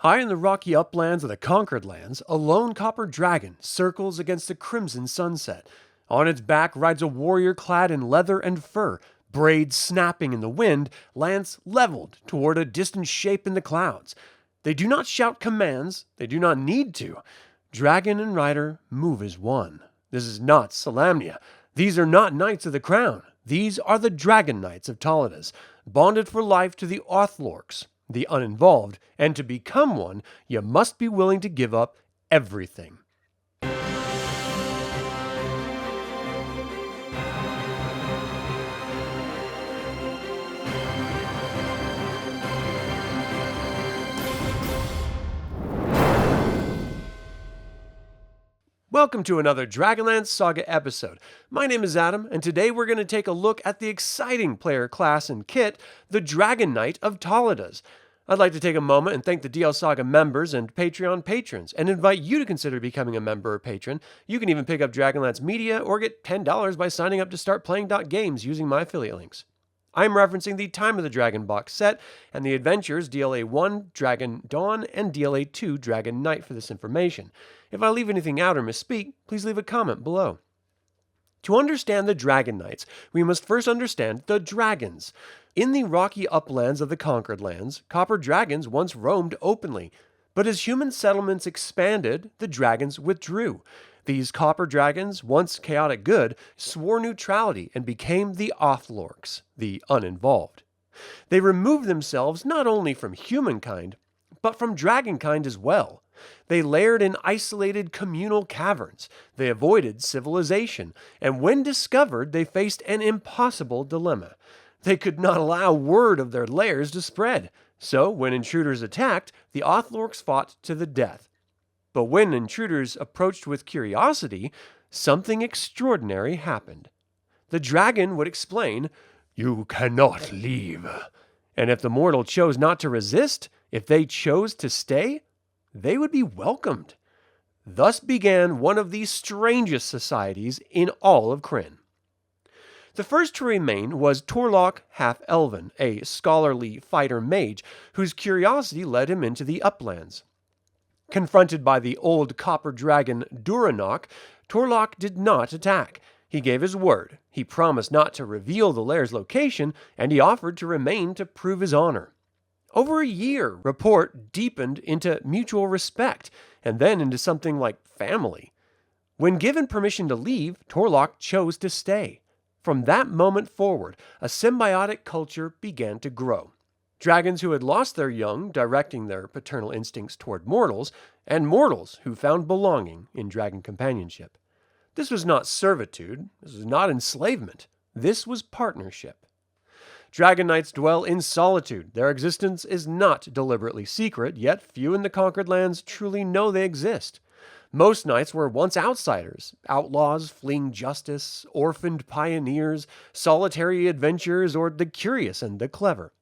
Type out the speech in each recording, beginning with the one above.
High in the rocky uplands of the conquered lands, a lone copper dragon circles against a crimson sunset. On its back rides a warrior clad in leather and fur, braids snapping in the wind, lance leveled toward a distant shape in the clouds. They do not shout commands, they do not need to. Dragon and rider move as one. This is not Solamnia. These are not Knights of the Crown. These are the Dragon Knights of Taladas, bonded for life to the Othlorx, the Uninvolved, and to become one, you must be willing to give up everything. Welcome to another DragonLance Saga episode. My name is Adam, and today we're going to take a look at the exciting player class and kit, the Dragon Knight of Taladas. I'd like to take a moment and thank the DL Saga members and Patreon patrons, and invite you to consider becoming a member or patron. You can even pick up Dragonlance media or get $10 by signing up to start playing.games using my affiliate links. I'm referencing the Time of the Dragon box set and the Adventures DLA 1 Dragon Dawn and DLA 2 Dragon Knight for this information. If I leave anything out or misspeak, please leave a comment below. To understand the Dragon Knights, we must first understand the dragons. In the rocky uplands of the conquered lands, copper dragons once roamed openly, but as human settlements expanded, the dragons withdrew. These copper dragons, once chaotic good, swore neutrality and became the Othlorx, the Uninvolved. They removed themselves not only from humankind, but from dragonkind as well. They laired in isolated communal caverns. They avoided civilization, and when discovered, they faced an impossible dilemma. They could not allow word of their lairs to spread, so when intruders attacked, the Othlorx fought to the death. But when intruders approached with curiosity, something extraordinary happened. The dragon would explain, "You cannot leave." And if the mortal chose not to resist, if they chose to stay, they would be welcomed. Thus began one of the strangest societies in all of Krynn. The first to remain was Othlorx half-elven, a scholarly fighter mage whose curiosity led him into the uplands. Confronted by the old copper dragon Duranok, Othlorx did not attack. He gave his word, he promised not to reveal the lair's location, and he offered to remain to prove his honor. Over a year, rapport deepened into mutual respect, and then into something like family. When given permission to leave, Othlorx chose to stay. From that moment forward, a symbiotic culture began to grow. Dragons who had lost their young directing their paternal instincts toward mortals, and mortals who found belonging in dragon companionship. This was not servitude, this was not enslavement, this was partnership. Dragon Knights dwell in solitude. Their existence is not deliberately secret, yet few in the conquered lands truly know they exist. Most knights were once outsiders, outlaws fleeing justice, orphaned pioneers, solitary adventurers, or the curious and the clever.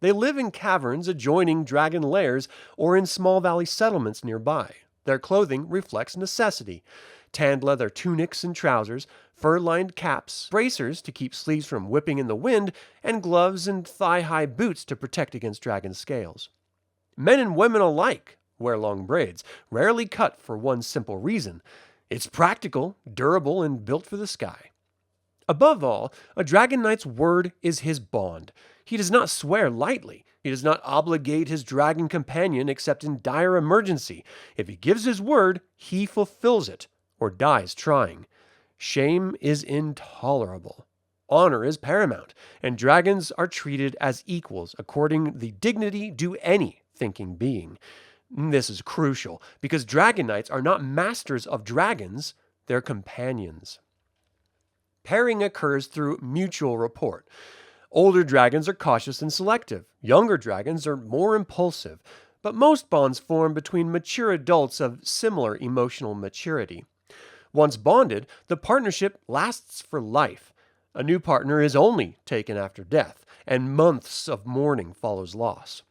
They live in caverns adjoining dragon lairs or in small valley settlements nearby. Their clothing reflects necessity. Tanned leather tunics and trousers, fur-lined caps, bracers to keep sleeves from whipping in the wind, and gloves and thigh-high boots to protect against dragon scales. Men and women alike wear long braids, rarely cut for one simple reason. It's practical, durable, and built for the sky. Above all, a Dragon Knight's word is his bond. He does not swear lightly. He does not obligate his dragon companion except in dire emergency. If he gives his word, he fulfills it, or dies trying. Shame is intolerable. Honor is paramount, and dragons are treated as equals according the dignity due any thinking being. This is crucial, because Dragon Knights are not masters of dragons, they're companions. Pairing occurs through mutual rapport. Older dragons are cautious and selective. Younger dragons are more impulsive. But most bonds form between mature adults of similar emotional maturity. Once bonded, the partnership lasts for life. A new partner is only taken after death, and months of mourning follows loss.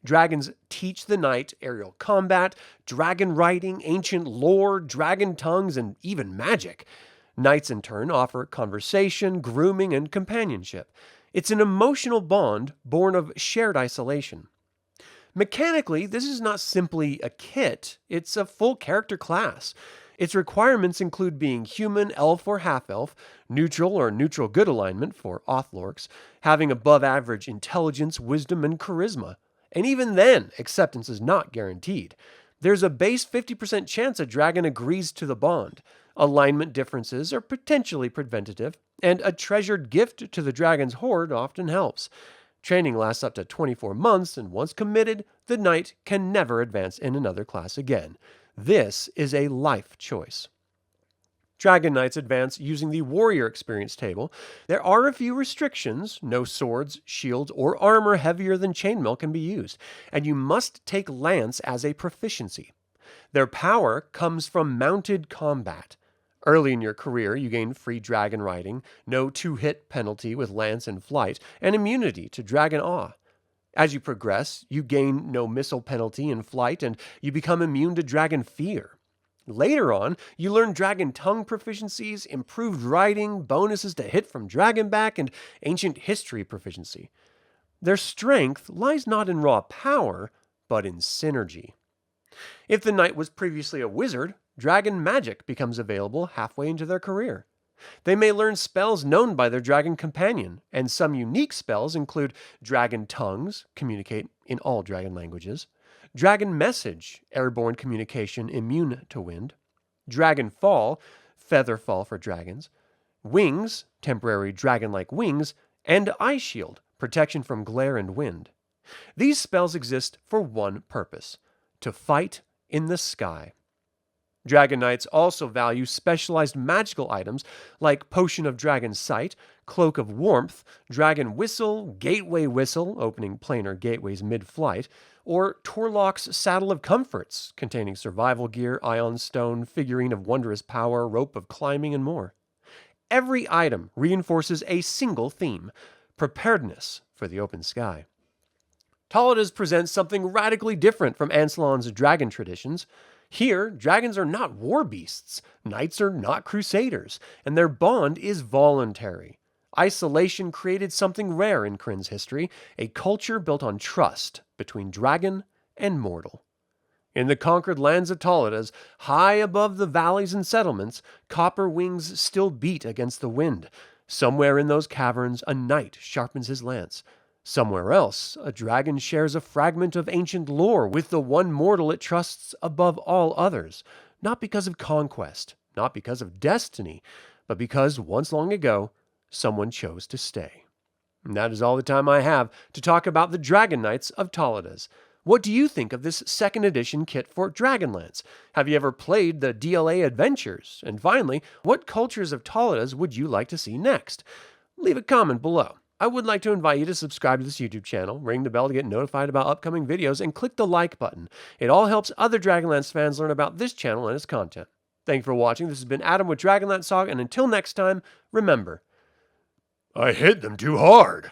Dragons teach the knight aerial combat, dragon riding, ancient lore, dragon tongues, and even magic. Knights, in turn, offer conversation, grooming, and companionship. It's an emotional bond born of shared isolation. Mechanically, this is not simply a kit, it's a full character class. Its requirements include being human, elf, or half-elf, neutral or neutral good alignment for Othlorx, having above-average intelligence, wisdom, and charisma. And even then, acceptance is not guaranteed. There's a base 50% chance a dragon agrees to the bond. Alignment differences are potentially preventative, and a treasured gift to the dragon's hoard often helps. Training lasts up to 24 months, and once committed, the knight can never advance in another class again. This is a life choice. Dragon Knights advance using the Warrior Experience table. There are a few restrictions. No swords, shields, or armor heavier than chainmail can be used, and you must take lance as a proficiency. Their power comes from mounted combat. Early in your career, you gain free dragon riding, no 2-hit penalty with lance and flight, and immunity to dragon awe. As you progress, you gain no missile penalty in flight, and you become immune to dragon fear. Later on, you learn dragon tongue proficiencies, improved riding, bonuses to hit from dragonback, and ancient history proficiency. Their strength lies not in raw power, but in synergy. If the knight was previously a wizard, dragon magic becomes available halfway into their career. They may learn spells known by their dragon companion, and some unique spells include dragon tongues, communicate in all dragon languages, dragon message, airborne communication immune to wind, dragon fall, feather fall for dragons, wings, temporary dragon-like wings, and eye shield, protection from glare and wind. These spells exist for one purpose: to fight in the sky. Dragon Knights also value specialized magical items like Potion of Dragon Sight, Cloak of Warmth, Dragon Whistle, Gateway Whistle, opening planar gateways mid-flight, or Torlock's Saddle of Comforts, containing survival gear, ion stone, figurine of wondrous power, rope of climbing, and more. Every item reinforces a single theme: preparedness for the open sky. Taladas presents something radically different from Ansalon's dragon traditions. Here, dragons are not war beasts, knights are not crusaders, and their bond is voluntary. Isolation created something rare in Krynn's history, a culture built on trust between dragon and mortal. In the conquered lands of Taladas, high above the valleys and settlements, copper wings still beat against the wind. Somewhere in those caverns, a knight sharpens his lance. Somewhere else, a dragon shares a fragment of ancient lore with the one mortal it trusts above all others, not because of conquest, not because of destiny, but because once long ago, someone chose to stay. And that is all the time I have to talk about the Dragon Knights of Taladas. What do you think of this second edition kit for Dragonlance? Have you ever played the DLA Adventures? And finally, what cultures of Taladas would you like to see next? Leave a comment below. I would like to invite you to subscribe to this YouTube channel, ring the bell to get notified about upcoming videos, and click the like button. It all helps other Dragonlance fans learn about this channel and its content. Thank you for watching. This has been Adam with DragonLance Saga, and until next time, remember, I hit them too hard.